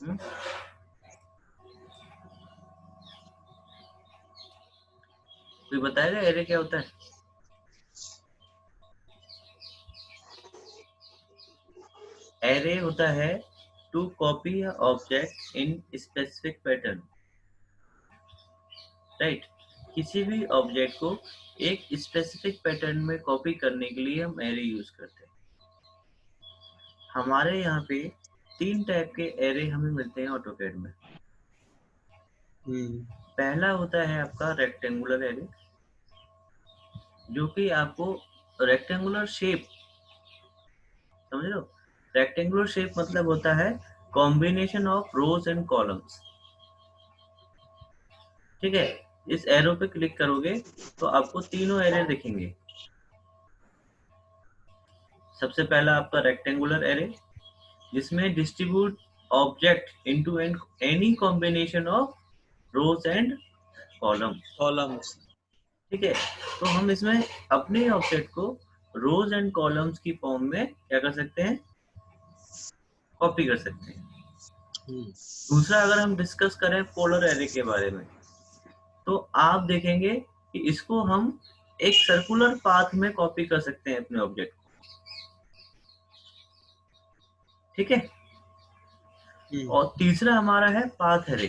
हम्म? कोई बताएगा एरे क्या होता है? एरे होता है to copy a object in specific pattern, right. किसी भी ऑब्जेक्ट को एक स्पेसिफिक पैटर्न में कॉपी करने के लिए हम एरे यूज करते हैं। हमारे यहाँ पे 3 टाइप के एरे हमें मिलते हैं ऑटोकैड में। पहला होता है आपका रेक्टेंगुलर एरे, जो कि आपको रेक्टेंगुलर शेप, समझ लो, रेक्टेंगुलर शेप मतलब होता है combination of rose and columns. ठीक है, इस एरो पे क्लिक करोगे तो आपको तीनों एरे दिखेंगे। सबसे पहला आपका रेक्टेंगुलर एरे, जिसमें distribute object into any combination of rose and columns. ठीक है, तो हम इसमें अपने ऑब्जेक्ट को रोज एंड कॉलम्स की फॉर्म में क्या कर सकते हैं, कॉपी कर सकते हैं। दूसरा, अगर हम डिस्कस करें पोलर एरे के बारे में, तो आप देखेंगे कि इसको हम एक सर्कुलर पाथ में कॉपी कर सकते हैं अपने ऑब्जेक्ट को। ठीक है, और तीसरा हमारा है पाथ एरे।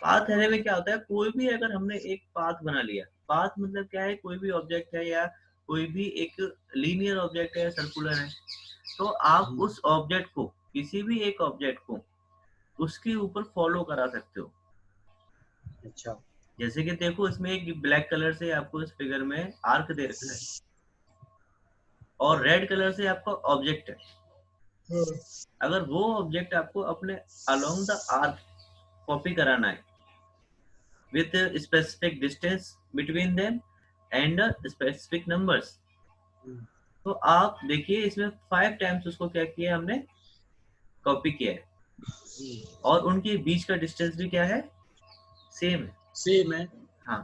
पाथ एरे में क्या होता है, कोई भी अगर हमने एक पाथ बना लिया, पाथ मतलब क्या है, कोई भी ऑब्जेक्ट है या कोई भी एक लीनियर ऑब्जेक्ट है या सर्कुलर है, तो आप उस ऑब्जेक्ट को, किसी भी एक ऑब्जेक्ट को उसके ऊपर फॉलो करा सकते हो। अच्छा, जैसे कि देखो इसमें एक ब्लैक कलर से आपको इस फिगर में आर्क दे रखा है और रेड कलर से आपका ऑब्जेक्ट है। अगर वो ऑब्जेक्ट आपको अपने अलोंग द आर्क कॉपी कराना है with a specific distance between them and specific numbers, तो आप देखिए इसमें 5 टाइम्स उसको क्या किया हमने, कॉपी किया है, और उनके बीच का डिस्टेंस भी क्या है, सेम है। हाँ,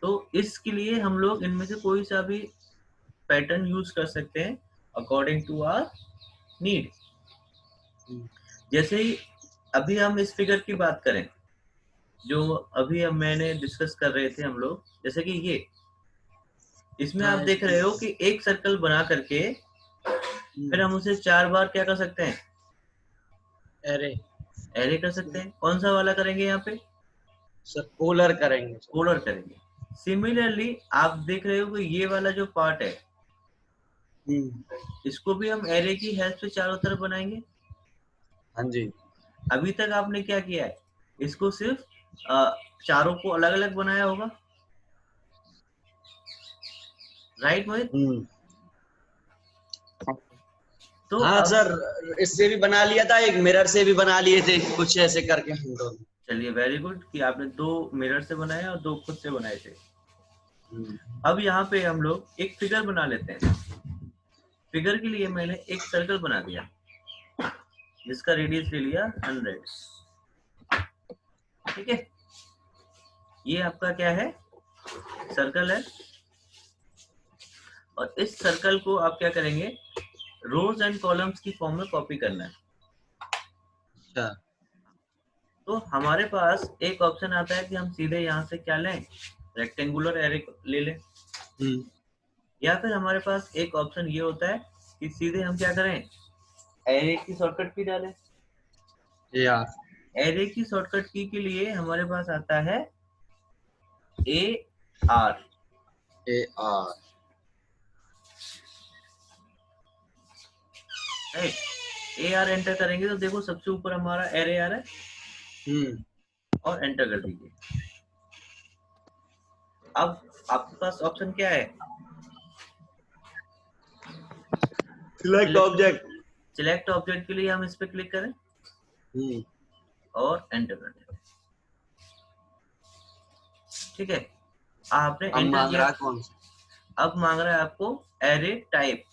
तो इसके लिए हम लोग इनमें से कोई सा भी पैटर्न यूज कर सकते हैं अकॉर्डिंग टू आवर नीड। जैसे ही अभी हम इस फिगर की बात करें, जो अभी हम मैंने डिस्कस कर रहे थे हम लोग, जैसे कि ये, इसमें आप देख रहे हो कि एक सर्कल बना करके फिर हम उसे 4 बार क्या कर सकते हैं, एरे कर सकते हैं। कौन सा वाला करेंगे यहाँ पे, सर पोलर करेंगे। पोलर करेंगे। सिमिलरली आप देख रहे हो कि ये वाला जो पार्ट है, इसको भी हम एरे की हेल्प से चारों तरफ बनाएंगे। हाँ जी। अभी तक आपने क्या किया है, इसको सिर्फ चारों को अलग अलग बनाया होगा, राइट मोहित? तो हाँ सर, इससे भी बना लिया था, एक मिरर से भी बना लिए थे, कुछ ऐसे करके हम दोनों। चलिए, वेरी गुड कि आपने 2 मिरर से बनाए और 2 खुद से बनाए थे। अब यहाँ पे हम लोग एक फिगर बना लेते हैं। फिगर के लिए मैंने एक सर्कल बना दिया जिसका रेडियस ले लिया 100। ठीक है, ये आपका क्या है, सर्कल है, और इस सर्कल को आप क्या करेंगे, रोज एंड कॉलम्स की फॉर्म में कॉपी करना है। अच्छा, तो हमारे पास एक ऑप्शन आता है कि हम सीधे यहाँ से क्या लें, रेक्टेंगुलर एरे ले लें, या फिर हमारे पास एक ऑप्शन ये होता है कि सीधे हम क्या करें, एरे की शॉर्टकट की डालें। या एरे की शॉर्टकट की के लिए हमारे पास आता है AR। AR एंटर करेंगे तो देखो सबसे ऊपर हमारा एरे आ रहा है, और एंटर कर दीजिए। अब आपके पास ऑप्शन क्या है, सिलेक्ट ऑब्जेक्ट। सिलेक्ट ऑब्जेक्ट के लिए हम इस पे क्लिक करें और एंटर कर दें। ठीक है, आपने एंटर किया। कौन सा? अब मांग रहा है आपको एरे टाइप,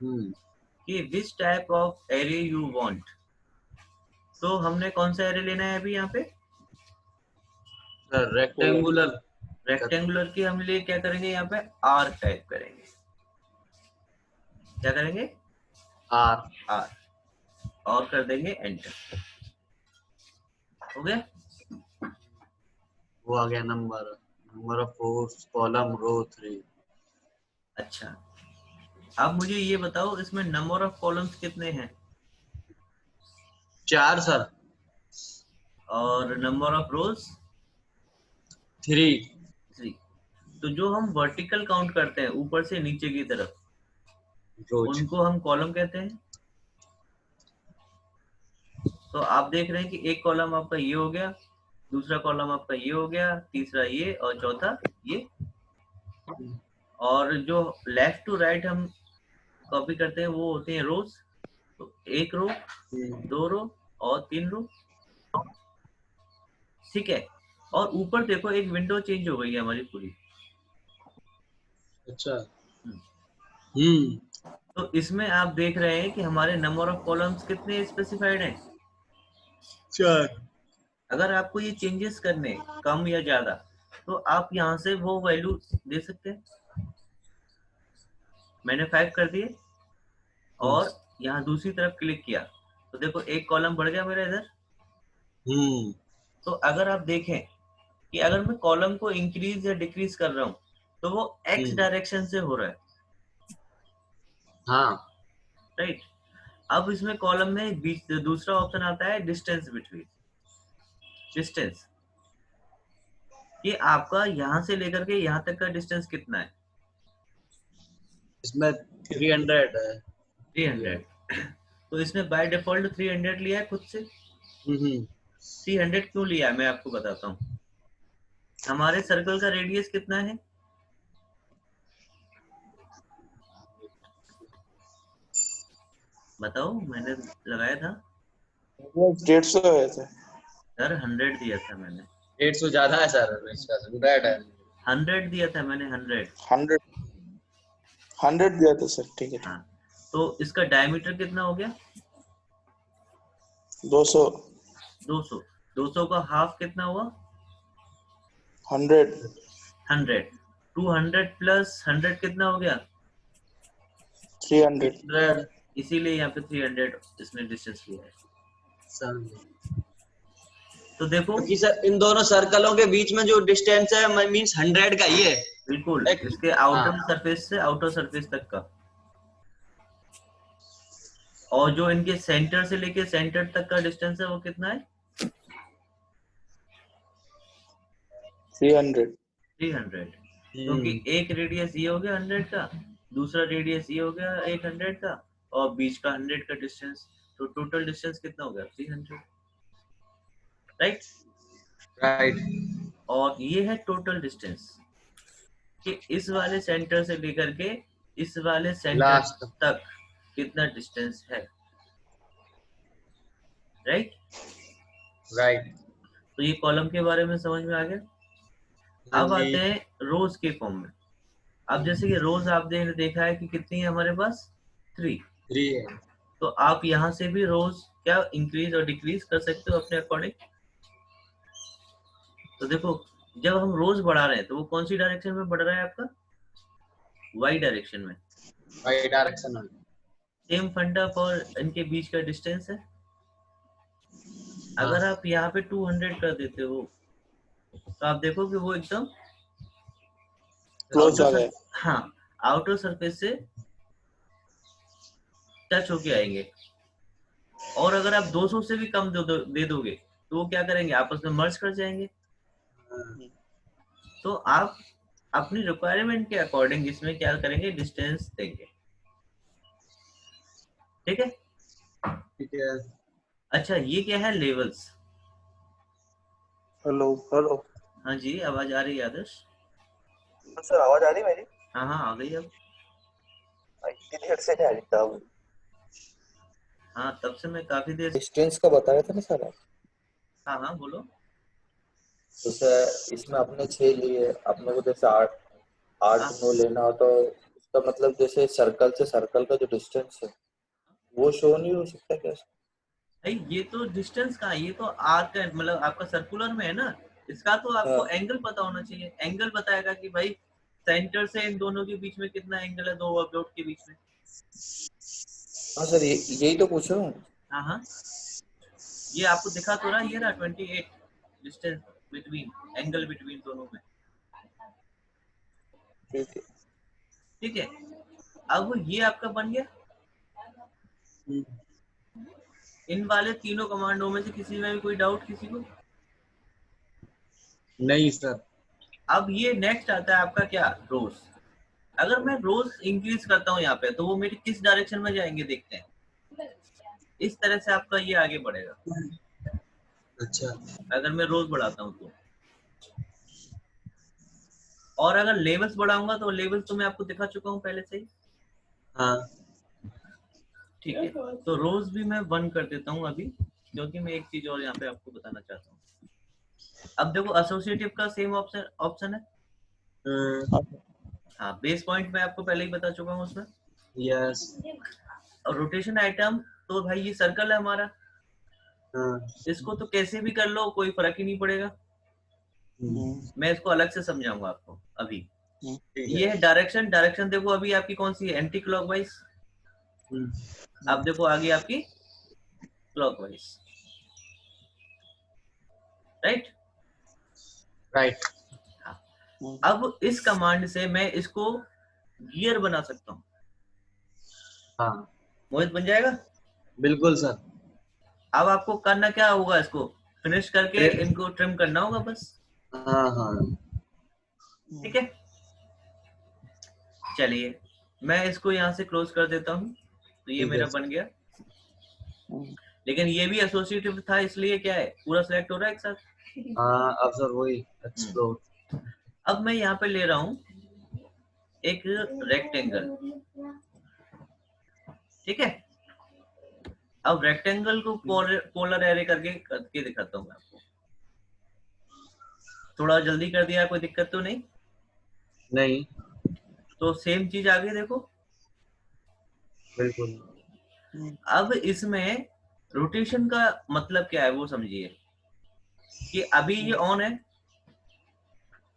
कि which type of array you want. तो हमने कौन सा एरे लेना है अभी यहाँ पे, रेक्टेंगुलर। रेक्टेंगुलर की हम लिए क्या करेंगे, यहाँ पे आर टाइप करेंगे। क्या करेंगे, आर। आर। और कर देंगे एंटर। हो गया? वो आ गया number of rows column row 3। अच्छा, अब मुझे ये बताओ इसमें नंबर ऑफ कॉलम्स कितने हैं 4 सर। और नंबर ऑफ रोज 3। 3। तो जो हम वर्टिकल काउंट करते हैं ऊपर से नीचे की तरफ, रोज। उनको हम कॉलम कहते हैं। तो आप देख रहे हैं कि एक कॉलम आपका ये हो गया, दूसरा कॉलम आपका ये हो गया, तीसरा ये और चौथा ये। और जो लेफ्ट टू राइट हम कॉपी करते हैं वो होते हैं रोज। तो 1 रो, 2 रो और 3 रो। ठीक है। और ऊपर देखो एक विंडो चेंज हो गई है हमारी पूरी। अच्छा। तो इसमें आप देख रहे हैं कि हमारे नंबर ऑफ कॉलम्स कितने स्पेसिफाइड हैं 4। अगर आपको ये चेंजेस करने कम या ज्यादा, तो आप यहाँ से वो वैल्यू दे सकते हैं। मैंने 5 कर दिए और यहाँ दूसरी तरफ क्लिक किया तो देखो एक कॉलम बढ़ गया मेरा इधर। तो अगर आप देखें कि अगर मैं कॉलम को इंक्रीज या डिक्रीज कर रहा हूँ तो वो एक्स डायरेक्शन से हो रहा है। हाँ। राइट। अब इसमें कॉलम में बीच दूसरा ऑप्शन आता है डिस्टेंस बिटवीन। डिस्टेंस कि आपका यहाँ से लेकर के यहाँ तक का डिस्टेंस कितना है। इसमें 300 है। 300। तो इसने बाय डिफॉल्ट 300 लिया है खुद से। 300 क्यों लिया है मैं आपको बताता हूँ। हमारे सर्कल का रेडियस कितना है बताओ, मैंने लगाया था 150 है सर। सर 100 दिया था मैंने। 150 ज्यादा है सर, इसका 100 है। 100 दिया था मैंने 100। 100 दिया था सर। ठीक है। हाँ, तो इसका डायमीटर कितना हो गया 200। 200। 200 का हाफ कितना हुआ 100। 100। 200 प्लस 100 कितना हो गया 300। इसीलिए यहाँ पे 300 इसने डिस्टेंस लिया है। तो देखो क्योंकि सर इन दोनों सर्कलों के बीच में जो डिस्टेंस है मींस 100 का ही है। बिल्कुल इसके आउटर सरफेस से आउटर सरफेस तक का, और जो इनके सेंटर से लेके सेंटर तक का डिस्टेंस है वो कितना है 300। 300। क्योंकि एक रेडियस ये हो गया 100 का, दूसरा रेडियस ये हो गया 100 का, और बीच का 100 का डिस्टेंस। तो टोटल डिस्टेंस कितना हो गया 300। राइट। और ये है टोटल डिस्टेंस कि इस वाले सेंटर से लेकर के इस वाले सेंटर तक कितना डिस्टेंस है। राइट। तो ये कॉलम के बारे में समझ में आ गया। अब आते हैं रोज के फॉर्म में। अब जैसे कि रोज आप देखा है कि कितनी है हमारे पास 3 है। तो आप यहाँ से भी रोज क्या इंक्रीज और डिक्रीज कर सकते हो अपने अकॉर्डिंग। तो देखो जब हम रोज बढ़ा रहे हैं तो वो कौन सी डायरेक्शन में बढ़ रहा है आपका वाई डायरेक्शन में। वाई डायरेक्शन में। सेम फंडा फॉर इनके बीच का डिस्टेंस है। अगर आप यहाँ पे 200 कर देते हो तो आप देखो कि वो एकदम क्लोज आ गया। हाँ आउटर सरफेस से टच होके आएंगे। और अगर आप 200 से भी कम दे दोगे तो वो क्या करेंगे आपस में मर्ज कर जाएंगे। तो आप अपनी रिक्वायरमेंट के अकॉर्डिंग इसमें क्या करेंगे डिस्टेंस देंगे। ठीक है। ठीक है। अच्छा ये क्या है लेवल्स। Hello hello. हाँ जी आवाज आ रही है आदर्श। सर आवाज आ रही है मेरी। हाँ हाँ आ गई अब। इतनी देर से नहीं आ रही था। हाँ तब से मैं काफी देर। डिस्टेंस का बताया था ना सर आप। हाँ हाँ बोलो। तो सर इसमें अपने 6 लिए, अपने को जैसे 8 9 लेना हो तो उसका मतलब जैसे सर्कल से सर्कल का जो डिस्टेंस है वो शो नहीं हो सकता क्या। ये तो डिस्टेंस का, ये तो आर्क है, मतलब आपका सर्कुलर में है ना। इसका तो आपको एंगल पता होना चाहिए। एंगल बताएगा कि भाई सेंटर से इन दोनों के बीच में कितना एंगल है दो ऑब्जेक्ट के बीच में। हाँ सर यही तो पूछ रहा हूँ। हाँ हाँ, ये आपको दिखा तो रहा, ये रहा 28 डिस्टेंस बिटवीन, एंगल बिटवीन दोनों में, ठीक है। ठीक है। अब ये आपका बन गया। इन वाले तीनों कमांडों में से किसी में भी कोई डाउट किसी को? नहीं सर। अब ये नेक्स्ट आता है आपका क्या, रोज। अगर मैं रोज इंक्रीज करता हूँ यहाँ पे, तो वो मेरे किस डायरेक्शन में जाएंगे देखते हैं। इस तरह से आपका ये आगे बढ़ेगा। अच्छा। अगर मैं रोज बढ़ाता हूँ तो, और अगर लेवल्स बढ़ाऊंगा तो लेवल्स तो मैं आपको दिखा चुका हूँ पहले से ही। हाँ ठीक है, तो रोज भी मैं 1 कर देता हूँ अभी, क्योंकि मैं एक चीज और यहाँ पे आपको बताना चाहता हूँ। अब देखो एसोसिएटिव का सेम ऑप्शन है। हाँ, बेस पॉइंट मैं आपको पहले ही बता चुका हूँ उसमें। यस। और रोटेशन आइटम तो भाई ये सर्कल है हमारा, इसको तो कैसे भी कर लो, कोई फर्क ही नहीं पड़ेगा। मैं इसको अलग से समझाऊंगा आपको अभी। ये है डायरेक्शन। डायरेक्शन देखो अभी आपकी कौन सी है, एंटी क्लॉकवाइज। अब देखो आगे आपकी क्लॉकवाइज, राइट। राइट। अब इस कमांड से मैं इसको गियर बना सकता हूँ। हाँ मोहित बन जाएगा। बिल्कुल सर। अब आपको करना क्या होगा, इसको फिनिश करके इनको ट्रिम करना होगा बस। हाँ हाँ ठीक है, चलिए मैं इसको यहाँ से क्लोज कर देता हूँ। तो ये ठीक है मेरा बन गया, लेकिन ये भी एसोसिएटिव था, इसलिए क्या है पूरा सिलेक्ट हो रहा है एक साथ। हाँ। अब सर वही एक्सप्लोर। अब मैं यहाँ पे ले रहा हूँ एक रेक्टेंगल, ठीक है। अब रेक्टेंगल को पोलर एरे करके दिखाता हूँ मैं आपको। थोड़ा जल्दी कर दिया, कोई दिक्कत तो नहीं? नहीं तो सेम चीज आगे देखो। बिल्कुल। अब इसमें रोटेशन का मतलब क्या है वो समझिए, कि अभी ये ऑन है,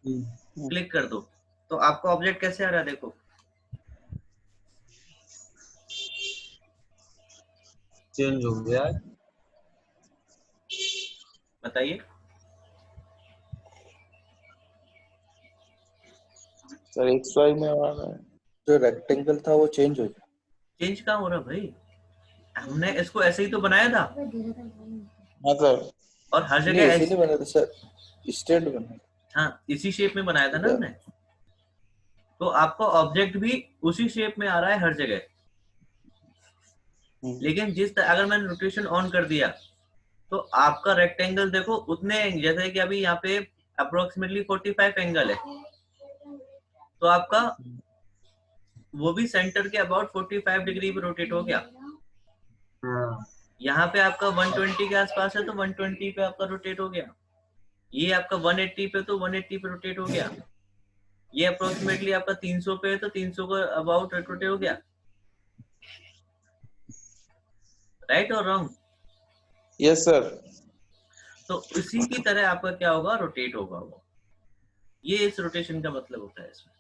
क्लिक कर दो तो आपका ऑब्जेक्ट कैसे आ रहा है, देखो। चेंज हो गया है। बताइए। सर XY में आ रहा है। जो रेक्टेंगल था वो चेंज हो गया। चेंज कहाँ हो रहा भाई, हमने इसको ऐसे ही तो बनाया था, हाँ सर। और हर नहीं जगह ऐसे नहीं बना था सर, स्ट्रेट बना। हाँ इसी शेप में बनाया था ना हमने। तो आपका ऑब्जेक्ट भी उसी शेप में आ रहा है हर जगह। लेकिन अगर मैंने रोटेशन ऑन कर दिया तो आपका रेक्टेंगल देखो उतने, जैसे कि अभी यहाँ पे अप्रोक्सीमेटली 45 एंगल है, तो आपका वो भी सेंटर के अबाउट 45 डिग्री पे रोटेट हो गया। यहाँ पे आपका 120 के आसपास है तो 120 पे आपका रोटेट हो गया। ये आपका 180 पे तो 180 पे रोटेट हो गया। ये अप्रोक्सीमेटली आपका 300 पे है तो 300 का अबाउट रोटेट हो गया। राइट और रॉन्ग? Yes sir. तो इसी की तरह आपका क्या होगा, रोटेट होगा वो। ये इस रोटेशन का मतलब होता है इसमें।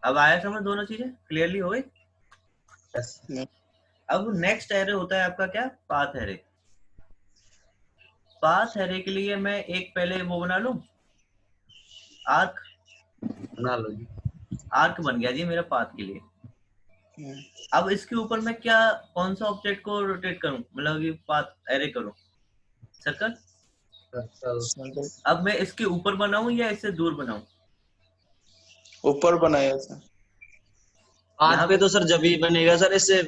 अब आया समझ, दोनों चीजें क्लियरली हो गई। अब नेक्स्ट एरे होता है आपका क्या, पाथ एरे। पाथ एरे के लिए मैं एक पहले वो बना लूं, आर्क। बना लो जी। आर्क बन गया जी मेरा पाथ के लिए। अब इसके ऊपर मैं क्या, कौन सा ऑब्जेक्ट को रोटेट करूं, मतलब कि पाथ एरे करूं, सर्कल। अब मैं इसके ऊपर बनाऊं या इससे दूर बनाऊं? ऊपर बनाया सर। आज पे तो सर जब ही बनेगा सर, इससे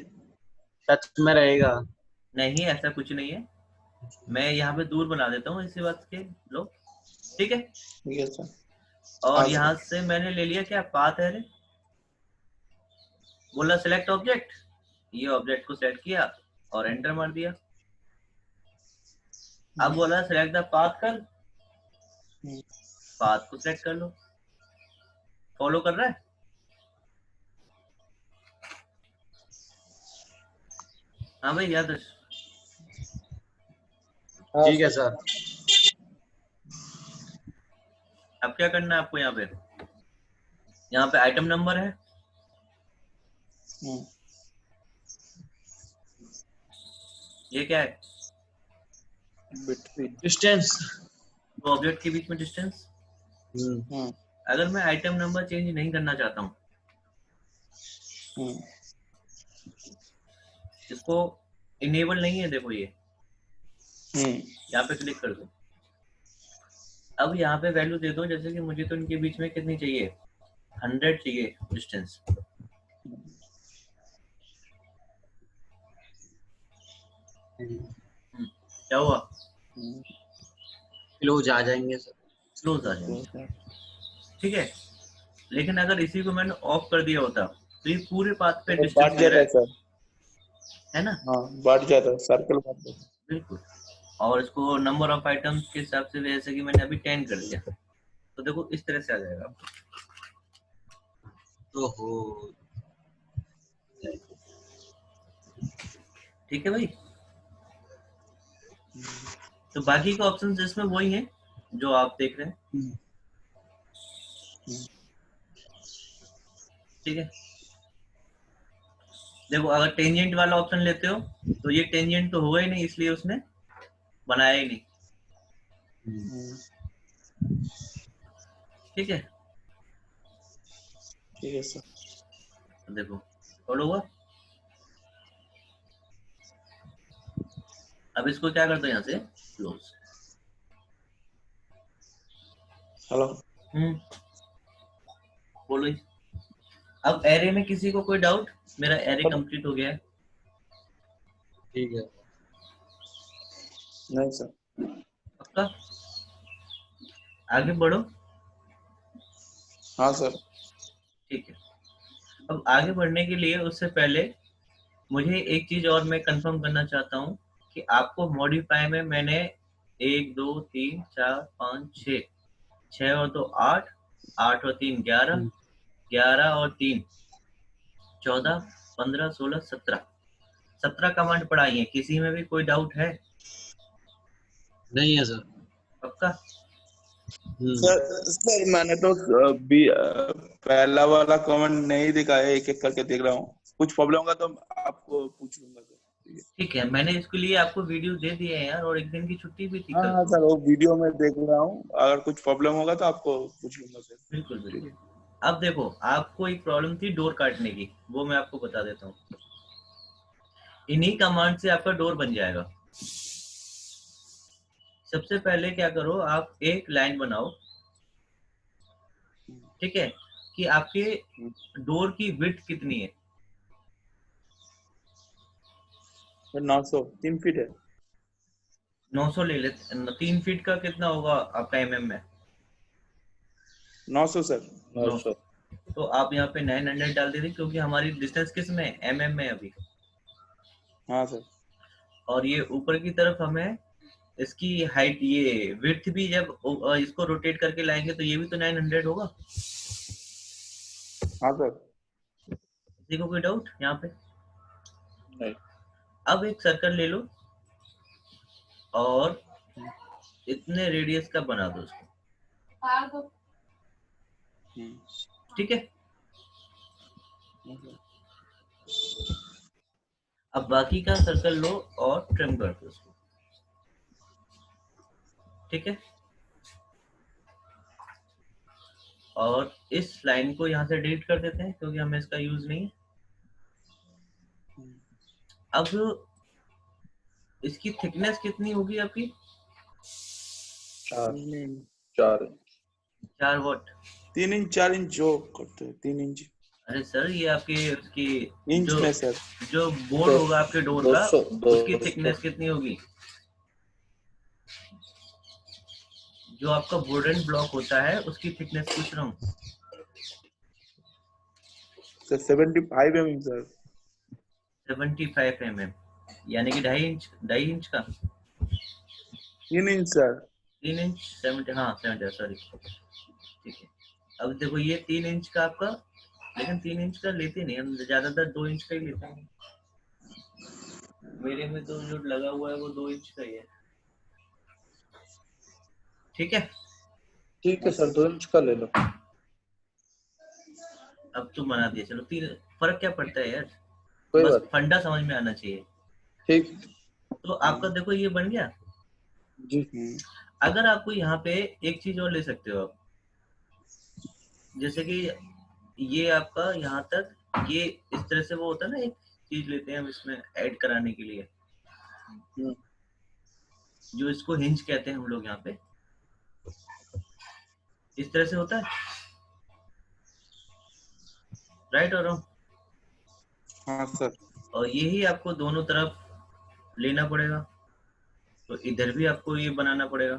टच में रहेगा। नहीं ऐसा कुछ नहीं है, मैं यहाँ पे दूर बना देता हूँ इसी बात के लो, ठीक है। Yes sir. और यहाँ से मैंने ले लिया क्या, पाथ एरे। बोला सिलेक्ट ऑब्जेक्ट, ये ऑब्जेक्ट को सेलेक्ट किया और एंटर मार दिया। अब बोला सिलेक्ट द पाथ कर, पाथ को सिलेक्ट कर लो। फॉलो कर रहा है? हाँ भाई याद। ठीक है सर। अब क्या करना है आपको, यहाँ पे आइटम नंबर है, ये क्या है? बिटवीन। डिस्टेंस। तो ऑब्जेक्ट के बीच में डिस्टेंस। अगर मैं आइटम नंबर चेंज नहीं करना चाहता हूँ, इसको इनेबल नहीं है, देखो ये यहाँ पे क्लिक कर दो। अब यहाँ पे वैल्यू दे दो, जैसे कि मुझे तो इनके बीच में कितनी चाहिए, 100 चाहिए डिस्टेंस। क्या हुआ? क्लोज आ जाएंगे सर। क्लोज आ जाएंगे, ठीक है। लेकिन अगर इसी को मैंने ऑफ कर दिया होता तो ये पूरे पाथ पे डिस्टेंस बढ़ दे रहा जाता है सर। है ना? हाँ, बढ़ जाता है, सर्कल बढ़ जाता है। बिल्कुल। और इसको नंबर ऑफ आइटम्स के हिसाब से, जैसे कि मैंने अभी 10 कर दिया, तो देखो इस तरह से आ जाएगा आपको। ओहो, ठीक है भाई। तो बाकी के ऑप्शंस इसमें वही हैं जो आप देख रहे हैं, ठीक है। देखो अगर टेंजेंट वाला ऑप्शन लेते हो तो ये टेंजेंट तो होगा ही नहीं, इसलिए उसने बनाया ही नहीं, ठीक है। ठीक है सर। देखो फॉलो हुआ। अब इसको क्या करते हैं यहाँ से क्लोज। हेलो। बोलो ही। अब एरे में किसी को कोई डाउट? मेरा एरे कंप्लीट हो गया है। ठीक है। नहीं सर। पक्का? आगे बढ़ो। हाँ सर। ठीक है। अब आगे बढ़ने के लिए उससे पहले मुझे एक चीज और मैं कंफर्म करना चाहता हूँ कि आपको मॉडिफाई में मैंने 1 2 3 4 5 6 6 और 2 8 8 और 3 11 11 और 3 14 15 16 17 कमांड पढ़ाई है। किसी में भी कोई डाउट है? नहीं है सर। पक्का? सर मैंने तो पहला वाला कमेंट नहीं दिखाया, एक एक करके देख रहा हूँ। कुछ प्रॉब्लम होगा तो आपको पूछ लूंगा सर। ठीक है, मैंने इसके लिए आपको वीडियो दे दिए हैं यार, और एक दिन की छुट्टी भी थी हाँ कल हाँ को। सर, वो वीडियो में देख रहा हूँ, अगर कुछ प्रॉब्लम होगा तो आपको पूछ लूंगा सर। बिल्कुल बिल्कुल। अब देखो आपको एक प्रॉब्लम थी डोर काटने की, वो मैं आपको बता देता हूँ। इन्हीं कमांड से आपका डोर बन जाएगा। सबसे पहले क्या करो, आप एक लाइन बनाओ, ठीक है, कि आपके डोर की विड्थ कितनी है। 900 3 फीट है। 900 ले लेते, 3 फीट का कितना होगा आपका एमएम में? 900 सर। 900। तो आप यहाँ पे 900 डाल दीजिए, क्योंकि हमारी डिस्टेंस किस में है, एमएम में अभी। हाँ सर। और ये ऊपर की तरफ हमें इसकी हाइट, ये विड्थ भी जब इसको रोटेट करके लाएंगे तो ये भी तो 900 होगा। हाँ सर। किसी को कोई डाउट यहाँ पे? नहीं। अब एक सर्कल ले लो और इतने रेडियस का बना दो उसको, ठीक है। अब बाकी का सर्कल लो और ट्रिम कर दो उसको, ठीक है। और इस लाइन को यहाँ से डिलीट कर देते हैं, क्योंकि हमें इसका यूज नहीं है। अब इसकी थिकनेस कितनी होगी आपकी? 4 वॉट। 3 इंच 4 इंच जो करते हैं, 3 इंच। अरे सर ये आपके उसकी इंच जो में सर। जो बोर्ड होगा आपके डोर का, 200 उसकी थिकनेस कितनी होगी? जो आपका वुडन ब्लॉक होता है उसकी थिकनेस पूछ रहा हूँ। Sir 75 mm sir. 75 mm, यानी कि 2.5 इंच का। 3 इंच सर। 3 इंच 70, हाँ 70, सॉरी, ठीक है। अब देखो ये 3 इंच का आपका, लेकिन 3 इंच का लेते नहीं हम, ज्यादातर 2 इंच का ही लेते हैं। मेरे में तो जो लगा हुआ है वो 2 इंच का ही है, ठीक है। ठीक है सर, 2 इंच का ले लो। अब तुम बना दिए, चलो 3, फर्क क्या पड़ता है यार, कोई बस बात फंडा समझ में आना चाहिए। ठीक। तो आपका देखो ये बन गया। जी। अगर आपको यहाँ पे एक चीज और ले सकते हो आप, जैसे कि ये आपका यहाँ तक, ये इस तरह से वो होता है ना, एक चीज लेते हैं हम इसमें ऐड कराने के लिए, जो इसको हिंज कहते हैं हम लोग यहाँ पे, इस तरह से होता है, राइट और रॉन्ग? हाँ सर। और यही आपको दोनों तरफ लेना पड़ेगा, तो इधर भी आपको ये बनाना पड़ेगा।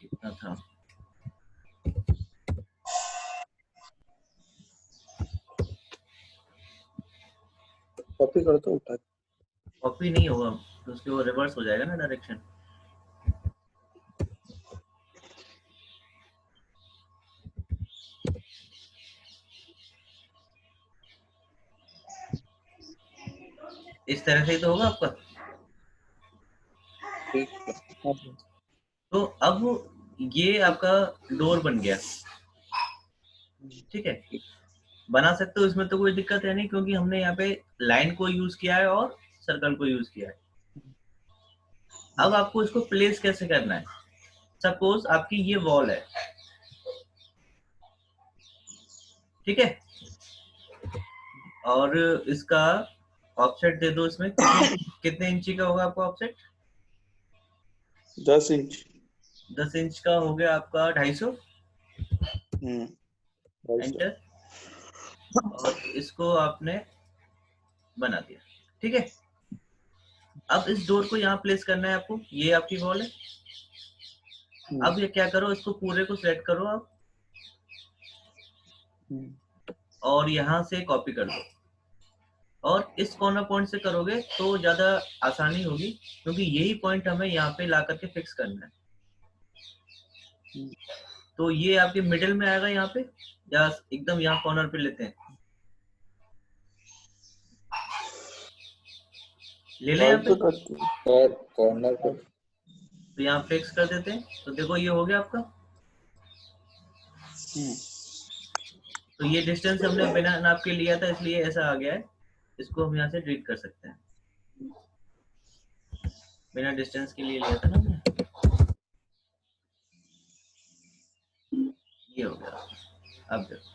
कितना था, कॉपी कर दो उठा के। कॉपी नहीं होगा तो उसके वो रिवर्स हो जाएगा ना डायरेक्शन। इस तरह से ही तो होगा आपका। ठीक है। तो अब ये आपका डोर बन गया, ठीक है, बना सकते हो, इसमें तो कोई दिक्कत है नहीं, क्योंकि हमने यहाँ पे लाइन को यूज किया है और सर्कल को यूज किया है। अब आपको इसको प्लेस कैसे करना है। सपोज आपकी ये वॉल है, ठीक है, और इसका ऑफसेट दे दो, इसमें कितने इंची का होगा आपका ऑफसेट? 10 इंच। 10 इंच का हो गया आपका 250। एंटर, और इसको आपने बना दिया, ठीक है। अब इस डोर को यहाँ प्लेस करना है आपको, ये आपकी वॉल है। अब ये क्या करो, इसको पूरे को सेलेक्ट करो आप, और यहाँ से कॉपी कर दो, और इस कॉर्नर पॉइंट से करोगे तो ज्यादा आसानी होगी, क्योंकि यही पॉइंट हमें यहाँ पे ला करके फिक्स करना है। तो ये आपके मिडिल में आएगा यहाँ पे, या एकदम यहाँ कॉर्नर पे लेते हैं, ले लें यहाँ पे, और कॉर्नर पे तो यहाँ फिक्स कर देते हैं। तो देखो ये हो गया आपका। तो ये डिस्टेंस हमने बिना नाप के लिया था, इसलिए ऐसा आ गया है। इसको हम यहाँ से डिलीट कर सकते हैं, बिना डिस्टेंस के लिए लिया था ना हमने। ये हो गया। अब देखो,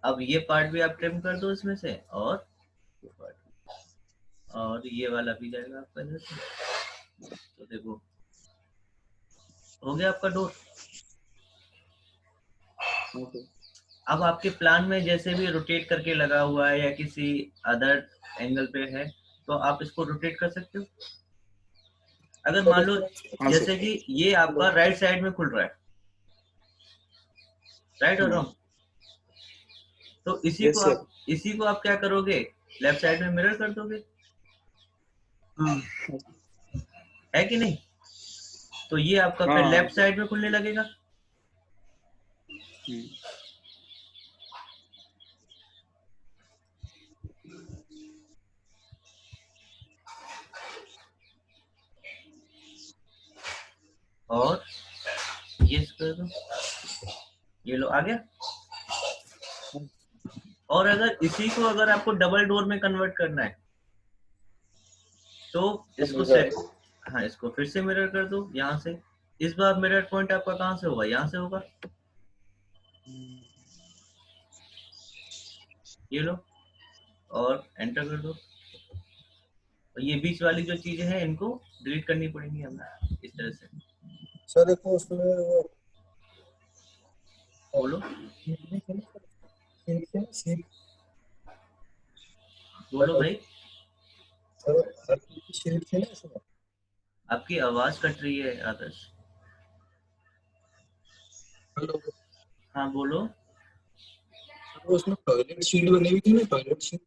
अब ये पार्ट भी आप ट्रिम कर दो इसमें से, और ये पार्ट, और ये वाला भी जाएगा आपका इधर से। तो देखो हो गया आपका डोर। अब आपके प्लान में जैसे भी रोटेट करके लगा हुआ है या किसी अदर एंगल पे है, तो आप इसको रोटेट कर सकते हो। अगर मान लो जैसे कि ये आपका राइट साइड में खुल रहा है, राइट और रॉन्ग, तो इसी को आप क्या करोगे, लेफ्ट साइड में मिरर कर दोगे, है कि नहीं? तो ये आपका फिर लेफ्ट साइड में खुलने लगेगा। और ये कर दो, ये लो, आ गया। और अगर इसी को अगर आपको डबल डोर में कन्वर्ट करना है, तो इसको सेट, हाँ, इसको फिर से मिरर कर दो यहाँ से। इस बार मिरर पॉइंट आपका कहाँ से होगा, यहाँ से होगा। ये लो, और एंटर कर दो। और ये बीच वाली जो चीजें हैं इनको डिलीट करनी पड़ेंगी हमें, इस तरह से। सर देखो उसमें वो बोलो बोलो भाई। आपकी आवाज कट रही है आदर्श। हेलो, हाँ बोलो। उसमें टॉयलेट शीट बनी हुई थी ना, टॉयलेट शीट